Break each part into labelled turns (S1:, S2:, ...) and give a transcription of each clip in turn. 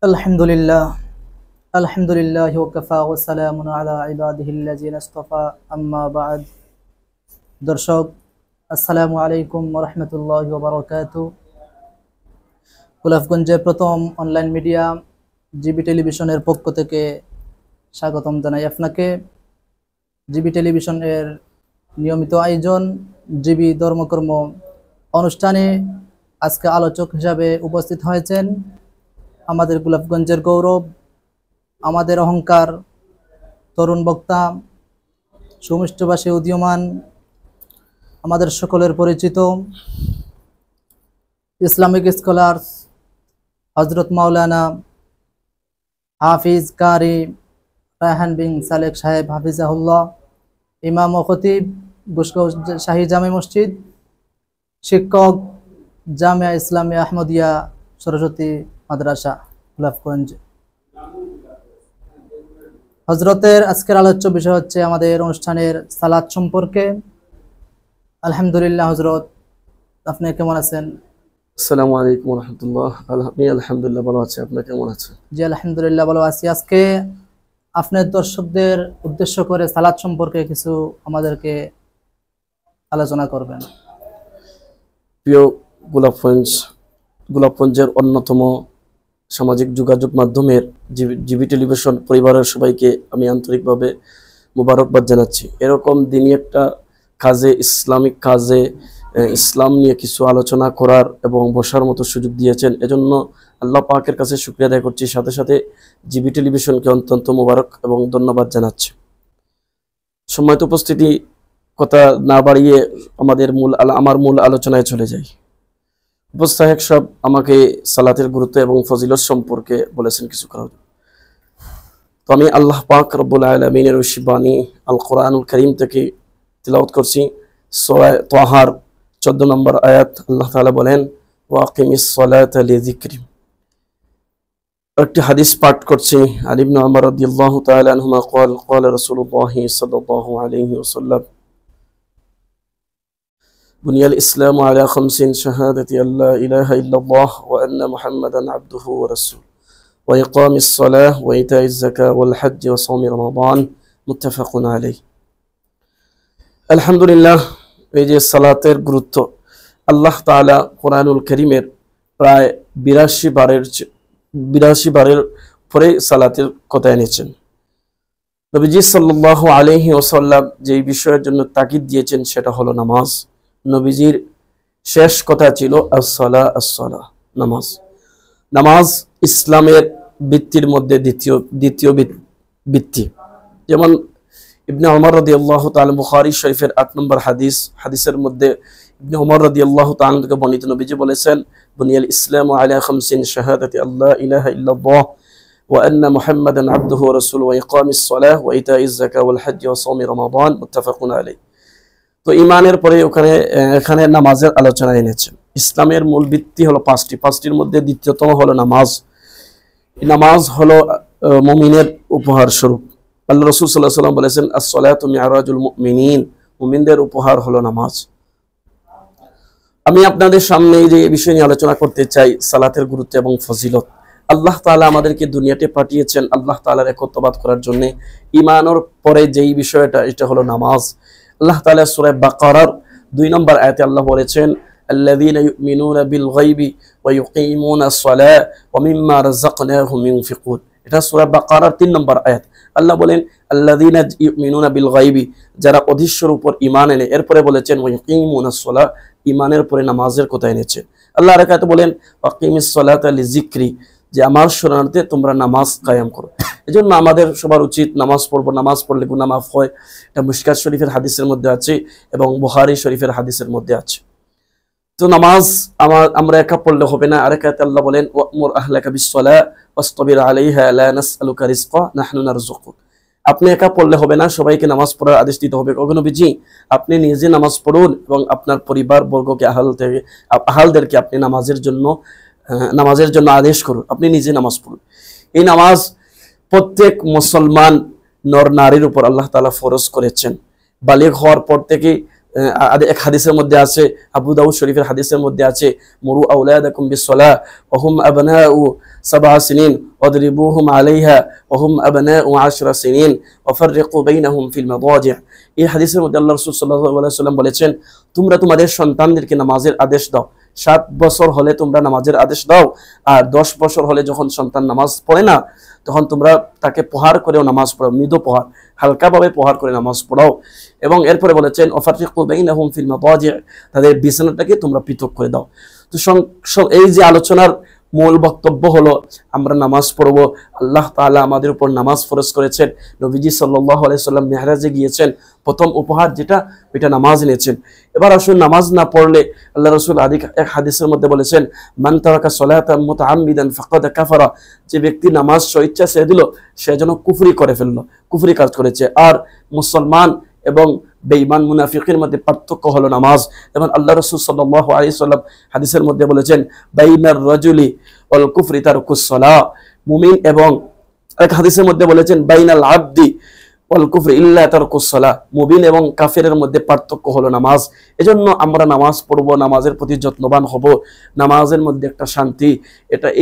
S1: আলহামদুলিল্লাহ আলহামদুলিল্লাহি ওয়া কাফা ওয়া সালামুন আলা ইবাদিহিল্লাযিনা ইসতাফা আম্মা বা'দ। দর্শক, আসসালামু আলাইকুম ওয়া রাহমাতুল্লাহি ওয়া বারাকাতুহু। গোলাপগঞ্জের প্রথম অনলাইন মিডিয়া জিবি টেলিভিশনের পক্ষ থেকে স্বাগতম জানাই আপনাকে। জিবি টেলিভিশনের নিয়মিত আয়োজন জিবি ধর্মকর্ম অনুষ্ঠানে আজকে আলোচক হিসাবে উপস্থিত হয়েছেন আমাদের গোলাপগঞ্জের গৌরব, আমাদের অহংকার, তরুণ বক্তা, সুমিষ্টভাষী উদীয়মান, আমাদের সকলের পরিচিত ইসলামিক স্কলার্স হজরত মাওলানা হাফিজ কারি রায়হান বিন সালেক সাহেব হাফিজাহুল্লাহ, ইমাম ও খতিব গুশগাঁও শাহী জামে মসজিদ, শিক্ষক জামিয়া ইসলামিয়া আহমদিয়া সরস্বতী মাদ্রাসা গোলাপগঞ্জ। হজরতের আজকের আলোচ্য বিষয় হচ্ছে আমাদের অনুষ্ঠানের সালাত সম্পর্কে। আলহামদুলিল্লাহ, হজরত আপনি কেমন আছেন?
S2: আসসালামু আলাইকুম ওয়া রাহমাতুল্লাহ। আলহামদুলিল্লাহ ভালো আছি, আপনি কেমন আছেন?
S1: জি আলহামদুলিল্লাহ ভালো আছি। আজকে আপনার দর্শকদের উদ্দেশ্য করে সালাত সম্পর্কে কিছু আমাদেরকে আলোচনা করবেন।
S2: প্রিয় গোলাপগঞ্জের অন্যতম সামাজিক যোগাযোগ মাধ্যমের জিবি টেলিভিশন পরিবারের সবাইকে আমি আন্তরিকভাবে মোবারকবাদ জানাচ্ছি। এরকম দিনই একটা কাজে, ইসলামিক কাজে, ইসলাম নিয়ে কিছু আলোচনা করার এবং বসার মতো সুযোগ দিয়েছেন, এজন্য আল্লাহ পাকের কাছে শুকরিয়া আদায় করছি। সাথে সাথে জিবি টেলিভিশনকে অত্যন্ত মোবারক এবং ধন্যবাদ জানাচ্ছি। সম্মানিত উপস্থিতি, কথা না বাড়িয়ে আমার মূল আলোচনায় চলে যাই। উপস্থায়ক সব আমাকে সালাতের গুরুত্ব এবং ফজিলত সম্পর্কে বলেছেন কিছু কারণ। তো আমি আল্লাহ পাক রব্বুল আলামিনের বাণী আল কোরআনুল কারীম থেকে তিলাওয়াত করছি। সূরা তাহার 14 নম্বর আয়াত। আল্লাহ তাআলা বলেন, ওয়াকিমিস সালাতা লিযিকরি। একটি হাদিস পাঠ করছি। আলী ইবনে উমর রাদিয়াল্লাহু তাআলা আনহুমা قال قال رسول الله صلى الله عليه وسلم بني الإسلام على 5 شهادة أن لا إله إلا الله وأن محمدا عبده ورسوله وإقام الصلاة وإيتاء الزكاة والحج وصوم رمضان متفق عليه। আলহামদুলিল্লাহ, এই যে সালাতের গুরুত্ব, আল্লাহ তাআলা কোরআনুল কারীমের প্রায় 82 বারের পরে সালাতের কথা এনেছেন। নবীজি সাল্লাল্লাহু আলাইহি ওয়াসাল্লাম যে বিষয়ের জন্য তাকিদ দিয়েছেন সেটা হলো নামাজ। নবীজির শেষ কথা ছিল আসসালাহ আসসালাহ, নামাজ। নামাজ ইসলামের ভিত্তির মধ্যে দ্বিতীয় ভিত্তি। যেমন ইবনে উমর রাদিয়াল্লাহু তাআলা বুখারী শরীফের 8 নম্বর হাদিসের মধ্যে ইবনে উমর রাদিয়াল্লাহু তাআলা থেকে বর্ণিত, নবীজি বলেছেন, বুনিয়াল ইসলামু আলা 5 শাহাদাতি আল্লাহ ইলাহা ইল্লাল্লাহ ওয়া আন্না মুহাম্মাদান আবদুহু ওয়া রাসূলুহু ওয়া ইকামিস সালাহ ওয়া ইতাইজ যাকাত ওয়াল হজ্জ ওয়া সাওমি রমাদান মুত্তাফাকুন আলাইহি। তো ঈমানের পরে এখানে নামাজের আলোচনা এনেছেন। ইসলামের মূল ভিত্তি হলো পাঁচটির মধ্যে দ্বিতীয়তম হলো নামাজ। নামাজ হলো মুমিনের উপহার স্বরূপ। আল্লাহ রাসূল সাল্লাল্লাহু আলাইহি ওয়াসাল্লাম বলেছেন, আস-সালাতু মি'রাজুল মুমিনিন, মুমিনদের উপহার হলো নামাজ। আমি আপনাদের সামনে যে বিষয় নিয়ে আলোচনা করতে চাই, সালাতের গুরুত্ব এবং ফজিলত। আল্লাহ তাআলা আমাদেরকে দুনিয়াতে পাঠিয়েছেন আল্লাহ তাআলার একত্ববাদ করার জন্য। ঈমানের পরে যেই বিষয়টা, এটা হলো নামাজ। আল্লাহ তাআলা সূরা বাকারার 2 নম্বর আয়াতে আল্লাহ বলেছেন, আল্লাযীনা ইউমিনুনা বিল গায়বি ওয়া ইউকিমুনাস সালাহ ওয়া মিম্মা রাযাকনাহুম ইউনফিকুন। এটা সূরা বাকারার 3 নম্বর আয়াত। আল্লাহ বলেন, আল্লাযীনা ইউমিনুনা বিল গায়বি, যারা অদৃশ্যের উপর ঈমান এনে। এরপরে বলেছেন ওয়া ইউকিমুনাস সালাহ, ঈমানের পরে নামাজের কথা এনেছে। আল্লাহ আর একাতে বলেন, ওয়াকিমিস সালাতা লিযিকরি, যে আমার স্মরণার্থে তোমরা নামাজ কায়েম করো। এজন্য আমাদের সবার উচিত নামাজ পড়বো। নামাজ পড়লে গুনাহ মাফ হয়। এটা মিশকাত শরীফের হাদিসের মধ্যে আছে এবং বুখারী শরীফের হাদিসের মধ্যে আছে। তো নামাজ আমরা একা পড়লে হবে না। আরেক আয়াতে আল্লাহ বলেন, ওয়া'মুর আহলাকা বিস-সালাহ ওয়াসতাবির আলাইহা লা নাসআলুকা রিজকা নাহনু নারযুকুক। আপনি একা পড়লে হবে না, সবাইকে নামাজ পড়ার আদেশ দিতে হবে। নবীজি, আপনি নিজে নামাজ পড়ুন এবং আপনার পরিবার বর্গকে আহালদেরকে আপনি নামাজের জন্য আদেশ করুন। আপনি নিজে নামাজ পড়ুন। এই নামাজ প্রত্যেক মুসলমান নর নারীর উপর আল্লাহ তাআলা ফরজ করেছেন। বালিগ হওয়ার পর থেকে এক হাদিসের মধ্যে আছে, আবু দাউদ শরীফের হাদিসের মধ্যে আছে, মুরু আওলাদাকুম বিসসালাহ ওয়া হুম আবনাউ 7 সিনিন ওয়াদরিবুহুম আলাইহা ওয়া হুম আবনাউ 10 সিনিন ওয়া ফাররিকু বাইনাহুম ফিল মাদাজি'। এই হাদিসের মধ্যে আল্লাহ রাসূল সাল্লাল্লাহু আলাইহি ওয়াসাল্লাম বলেছেন, তোমরা তোমাদের সন্তানদেরকে নামাজের আদেশ দাও। 7 বছর হলে তোমরা নামাজের আদেশ দাও, আর 10 বছর হলে যখন সন্তান নামাজ পড়ে না তখন তোমরা তাকে প্রহার করেও নামাজ পড়াও, মৃদু প্রহার, হালকাভাবে প্রহার করে নামাজ পড়াও। এবং এরপরে বলেছেন ওয়াফাররিকু বাইনাহুম ফিল মাদাজি', তাদের বিছানাটাকে তোমরা পৃথক করে দাও। তো এই যে আলোচনার মূল বক্তব্য হলো আমরা নামাজ পড়ব। আল্লাহ তাআলা আমাদের উপর নামাজ ফরজ করেছেন। নবীজি সাল্লাল্লাহু আলাইহি সাল্লাম মেহরাজে গিয়েছেন, প্রথম উপহার যেটা ওইটা নামাজ এনেছেন। এবার আসুন, নামাজ না পড়লে আল্লাহ রাসূল এক হাদিসের মধ্যে বলেছেন, মান তারাকা সালাতান মুতাআম্মিদান ফাকাদ কাফারা, যে ব্যক্তি নামাজ স্বেচ্ছা ছেড়ে দিল সে যেন কুফরি করে ফেললো, কুফরি কাজ করেছে। আর মুসলমান এবং বেঈমান মুনাফিকের মধ্যে পার্থক্য হলো নামাজ। যেমন আল্লাহ রাসূল সাল্লাল্লাহু আলাইহি সাল্লাম হাদিসের মধ্যে বলেছেন, বাইনার রাজুলি ওয়াল কুফরি তারকুস সালাহ, মুমিন এবং এক হাদিসের মধ্যে বলেছেন বাইনাল আবদি ওয়াল কুফরি ইল্লা তারকুস সালাহ, মুমিন এবং কাফেরের মধ্যে পার্থক্য হলো নামাজ। এজন্য আমরা নামাজ পড়ব, নামাজের প্রতি যত্নবান হব। নামাজের মধ্যে একটা শান্তি,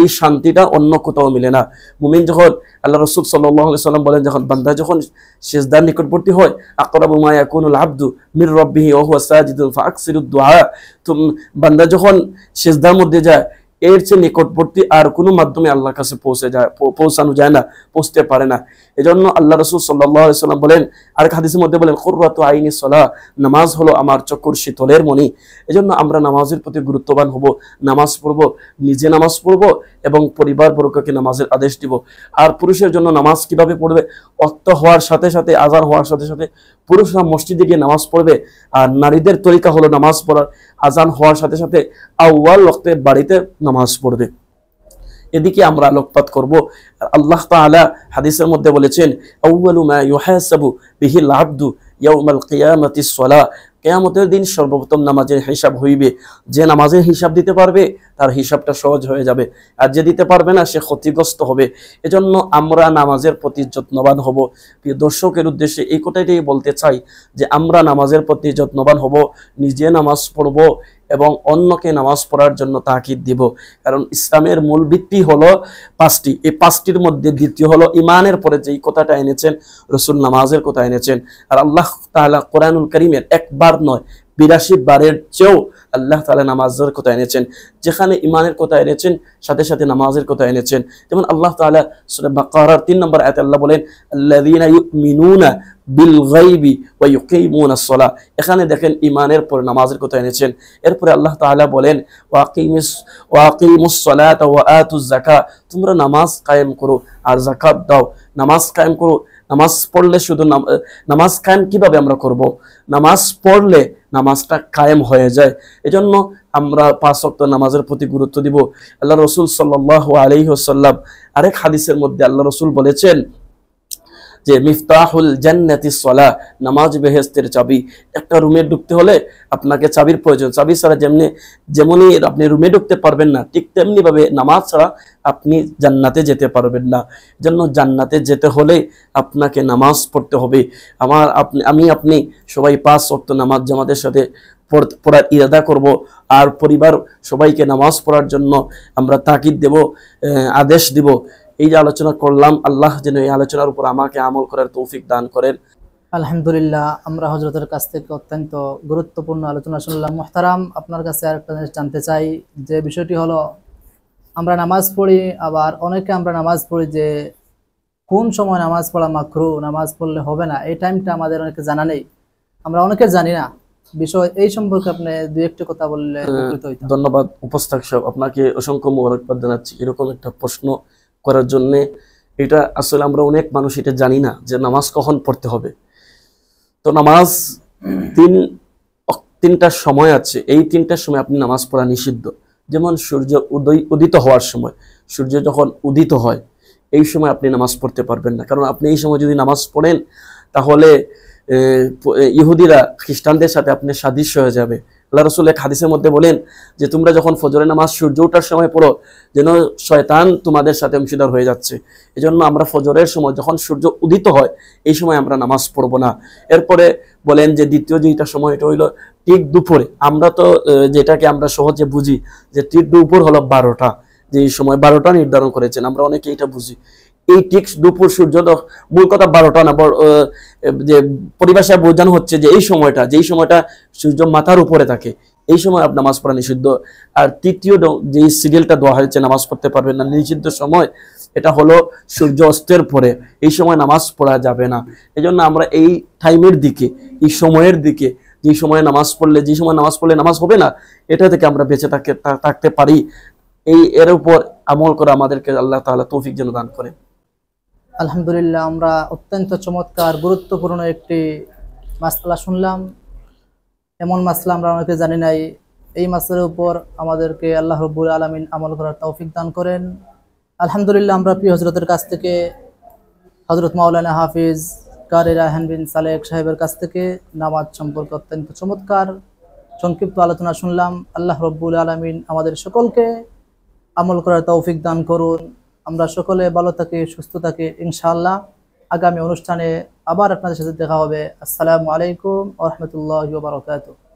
S2: এই শান্তিটা অন্য কোথাও মিলে না। মুমিন যখন, আল্লাহ রাসূল সাল্লাল্লাহু আলাইহি সাল্লাম বলেন, যখন বান্দা যখন সিজদার নিকটবর্তী হয়, আকরাবু মা ইয়াকুনুল আবদু মির রাব্বিহি ওয়া হুয়া সাজিদুন ফাআকসিরুদ দুআ, বান্দা যখন সিজদার মধ্যে যায় এর চেয়ে নিকটবর্তী আর কোনো মাধ্যমে আল্লাহর কাছে পৌঁছানো যায় না, পৌঁছতে পারে না। এজন্য আল্লাহ রাসূল সাল্লাল্লাহু আলাইহি সাল্লাম বলেন, আরেক হাদিসের মধ্যে বলেন, কুররাতু আইনি সালাহ, নামাজ হলো আমার চক্ষুর শীতলের মণি। এজন্য আমরা নামাজের প্রতি গুরুত্ববান হব, নামাজ পড়ব, নিজে নামাজ পড়ব এবং পরিবার বর্গকে নামাজের আদেশ দিব। আর পুরুষের জন্য নামাজ কিভাবে পড়বে, ওয়াক্ত হওয়ার সাথে সাথে, আযান হওয়ার সাথে সাথে পুরুষরা মসজিদে গিয়ে নামাজ পড়বে। আর নারীদের তরিকা হলো নামাজ পড়ার আযান হওয়ার সাথে সাথে আউয়াল ওয়াক্তে বাড়িতে নামাজ পড়বে। এদিকে আমরা আলোকপাত করব। আল্লাহ তাআলা হাদিসের মধ্যে বলেছেন, আউয়ালু মা ইউহাসাবু বিহিল আবদু ইয়াউমাল কিয়ামাতিস সালাহ, কিয়ামতের দিন সর্বপ্রথম নামাজের হিসাব হইবে। যে নামাজের হিসাব দিতে পারবে তার হিসাবটা সহজ হয়ে যাবে, আর যে দিতে পারবে না সে ক্ষতিগ্রস্ত হবে। এজন্য আমরা নামাজের প্রতি যত্নবান হব। প্রিয় দর্শকের উদ্দেশ্যে এই কথাটাই বলতে চাই যে আমরা নামাজের প্রতি যত্নবান হব, নিজে নামাজ পড়ব এবং অন্যকে নামাজ পড়ার জন্য তাকিদ দিব। কারণ ইসলামের মূল ভিত্তি হলো 5টি। এই 5টির মধ্যে দ্বিতীয় হলো ঈমানের পরে যেই কথাটা এনেছেন রাসূল, নামাজের কথা এনেছেন। আর আল্লাহ তাআলা কোরআনুল কারীমের একবার নয় 82 বারের চেয়েও আল্লাহ তাআলা নামাজের কথা এনেছেন। যেখানে ঈমানের কথা এনেছেন সাথে সাথে নামাজের কথা এনেছেন। যেমন আল্লাহ তাআলা সূরা বাকারার 3 নম্বর আয়াতে আল্লাহ বলেন, আল্লাযীনা ইউমিনুনা বিল গায়বি ওয়া ইউকিমুনাস সালাহ, এখানে দেখেন ঈমানের পর নামাজের কথা এনেছেন। এরপরে আল্লাহ তাআলা বলেন, ওয়া আকিমুস সালাতা ওয়া আতুজ যাকাত, তোমরা নামাজ কায়েম করো আর যাকাত দাও। নামাজ কায়েম করো, নামাজ পড়লে শুধু নামাজ কায়েম কিভাবে আমরা করব? নামাজ পড়লে নামাজটা কায়েম হয়ে যায়। এজন্য আমরা 5 ওয়াক্ত নামাজের প্রতি গুরুত্ব দিব। আল্লাহ রাসূল সাল্লাল্লাহু আলাইহি ওয়াসাল্লাম আরেক হাদিসের মধ্যে আল্লাহ রাসূল বলেছেন যে মিফতাহুল জান্নাতিস সালাহ, নামাজ বেহেশতের চাবি। একটা রুমে ঢুকতে হলে আপনাকে চাবির প্রয়োজন। চাবি ছাড়া যেমনই আপনি রুমে ঢুকতে পারবেন না, ঠিক তেমনি ভাবে নামাজ ছাড়া আপনি জান্নাতে যেতে পারবেন না। জন্য জান্নাতে যেতে হলে আপনাকে নামাজ পড়তে হবে। আপনি সবাই 5 ওয়াক্ত নামাজ জামাতের সাথে পড়ার ইরাদা করব। আর পরিবার সবাইকে নামাজ পড়ার জন্য আমরা তাকিদ দেব, আদেশ দিব। এই যে আলোচনা করলাম, আল্লাহ যেন এই আলোচনার উপর আমাকে আমল করার তৌফিক দান করেন।
S1: আলহামদুলিল্লাহ, আমরা হযরতের কাছ থেকে অত্যন্ত গুরুত্বপূর্ণ আলোচনা শুনলাম। মুহতারাম, আপনার কাছে আরেকটা জিনিস জানতে চাই, যে বিষয়টি হলো আমরা নামাজ পড়ি, আবার অনেকে আমরা নামাজ পড়ি যে কোন সময় নামাজ পড়া মাকরুহ, নামাজ পড়লে হবে না, এই টাইমটা আমাদের অনেকে জানা নেই, আমরা অনেকে জানি না। বিষয় এই সম্পর্কে আপনি দুই একটি কথা বললে উপকৃত হইতাম।
S2: ধন্যবাদ উপস্থাপক সাহেব, আপনাকে অসংখ্য মোবারকবাদ জানাচ্ছি এরকম একটা প্রশ্ন করার জন্য। এটা আসলে আমরা অনেক মানুষ এটা জানি না যে নামাজ কখন পড়তে হবে। তো নামাজ তিনটা সময় আছে, এই 3টার সময় আপনি নামাজ পড়া নিষিদ্ধ। যেমন সূর্য উদিত হওয়ার সময়, সূর্য যখন উদিত হয় এই সময় আপনি নামাজ পড়তে পারবেন না। কারণ আপনি এই সময় যদি নামাজ পড়েন তাহলে ইহুদিরা খ্রিস্টানদের সাথে আপনি সাদৃশ্য হয়ে যাবে, আল্লাহ রাসূল এক হাদিসের মধ্যে বলেন যে তোমরা যখন ফজরের নামাজ সূর্য ওঠার সময় পড়ো যেন শয়তান তোমাদের সাথে অংশীদার হয়ে যাচ্ছে। এজন্য আমরা ফজরের সময় যখন সূর্য উদিত হয় এই সময় আমরা নামাজ পড়বো না। এরপরে বলেন যে দ্বিতীয় যেটা সময় এটা হইলো ঠিক দুপুরে। আমরা তো যেটাকে আমরা সহজে বুঝি যে ঠিক দুপুর হলো 12টা, যে এই সময় 12টা নির্ধারণ করেছেন, আমরা অনেকে এটা বুঝি। এই ঠিক দুপুর সূর্য মূল কথা 12টা না, যে পরিভাষায় বোঝানো হচ্ছে যে এই সময়টা, যেই সময়টা সূর্য মাথার উপরে থাকে এই সময় আপনার নামাজ পড়া নিষিদ্ধ। আর তৃতীয় যে সিরিয়ালটা দেওয়া হয়েছে নামাজ পড়তে পারবেন না নিষিদ্ধ সময়, এটা হলো সূর্য অস্তের পরে, এই সময় নামাজ পড়া যাবে না। এই জন্য আমরা এই টাইমের দিকে, এই সময়ের দিকে, যে সময় নামাজ পড়লে নামাজ হবে না, এটা থেকে আমরা বেঁচে থাকতে পারি। এর উপর আমল করে আমাদেরকে আল্লাহ তাআলা তৌফিক যেন দান করেন।
S1: আলহামদুলিল্লাহ, আমরা অত্যন্ত চমৎকার গুরুত্বপূর্ণ একটি মাসআলা শুনলাম। এমন মাসলা আমরা অনেকে জানি নাই। এই মাসলার উপর আমাদেরকে আল্লাহ রাব্বুল আলামিন আমল করার তৌফিক দান করেন। আলহামদুলিল্লাহ, আমরা প্রিয় হযরতের কাছ থেকে, হযরত মাওলানা হাফিজ কারি রায়হান বিন সালেক সাহেবের কাছ থেকে নামাজ সম্পর্কে অত্যন্ত চমৎকার সংক্ষিপ্ত আলোচনা শুনলাম। আল্লাহ রাব্বুল আলামিন আমাদের সকলকে আমল করার তৌফিক দান করুন। আমরা সকলে ভালো থাকি, সুস্থ থাকি ইনশাআল্লাহ। আগামী অনুষ্ঠানে আবার আপনাদের সাথে দেখা হবে। আসসালামু আলাইকুম ওয়া রাহমাতুল্লাহি ওয়া বারাকাতুহু।